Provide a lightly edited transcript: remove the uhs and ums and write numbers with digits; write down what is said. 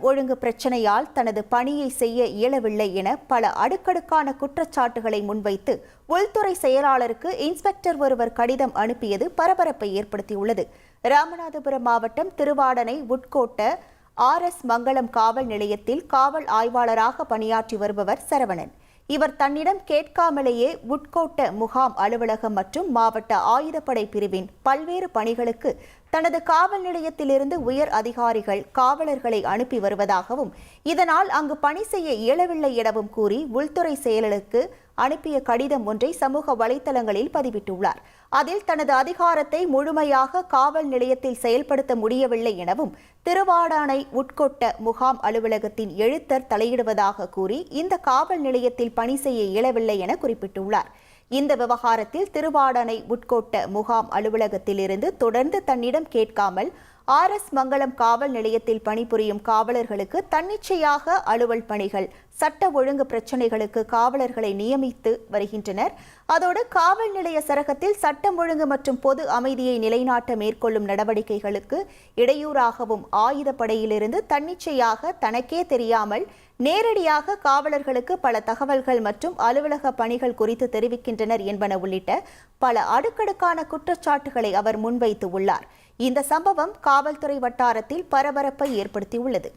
ஒழுங்கு பிரச்சனையால் தனது பணியை செய்ய இயலவில்லை என பல அடுக்கடுக்கான குற்றச்சாட்டுகளை முன்வைத்து உள்துறை செயலாளருக்கு இன்ஸ்பெக்டர் ஒருவர் கடிதம் அனுப்பியது பரபரப்பை ஏற்படுத்தியுள்ளது. ராமநாதபுரம் மாவட்டம் திருவாடனை உட்கோட்ட RS மங்கலம் காவல் நிலையத்தில் காவல் ஆய்வாளராக பணியாற்றி வருபவர் சரவணன். இவர் தன்னிடம் கேட்காமலேயே உட்கோட்ட முகாம் அலுவலகம் மற்றும் மாவட்ட ஆயுதப்படை பிரிவின் பல்வேறு பணிகளுக்கு தனது காவல் நிலையத்திலிருந்து உயர் அதிகாரிகள் காவலர்களை அனுப்பி வருவதாகவும் இதனால் அங்கு பணி செய்ய இயலவில்லை எனவும் கூறி உள்துறை செயலருக்கு அனுப்பிய கடிதம் ஒன்றை சமூக வலைதளங்களில் பதிவிட்டுள்ளார். அதில் தனது அதிகாரத்தை முழுமையாக காவல் நிலையத்தில் செயல்படுத்த முடியவில்லை எனவும் திருவாடானை உட்கொட்ட முகாம் அலுவலகத்தின் எழுத்தர் தலையிடுவதாக கூறி இந்த காவல் நிலையத்தில் பணி செய்ய இயலவில்லை என குறிப்பிட்டுள்ளார். இந்த விவகாரத்தில் திருவாடானை உட்கோட்ட முகாம் அலுவலகத்திலிருந்து தொடர்ந்து தன்னிடம் கேட்காமல் RS மங்கலம் காவல் நிலையத்தில் பணிபுரியும் காவலர்களுக்கு தன்னிச்சையாக அலுவல் பணிகள், சட்ட ஒழுங்கு பிரச்சினைகளுக்கு காவலர்களை நியமித்து வருகின்றனர். அதோடு காவல் நிலைய சரகத்தில் சட்டம் ஒழுங்கு மற்றும் பொது அமைதியை நிலைநாட்ட மேற்கொள்ளும் நடவடிக்கைகளுக்கு இடையூறாகவும் ஆயுதப்படையிலிருந்து தன்னிச்சையாக தனக்கே தெரியாமல் நேரடியாக காவலர்களுக்கு பல தகவல்கள் மற்றும் அலுவலக பணிகள் குறித்து தெரிவிக்கின்றனர் என்பன உள்ளிட்ட பல அடுக்கடுக்கான குற்றச்சாட்டுகளை அவர் முன்வைத்து உள்ளார். இந்த சம்பவம் காவல்துறை வட்டாரத்தில் பரபரப்பை ஏற்படுத்தியுள்ளது.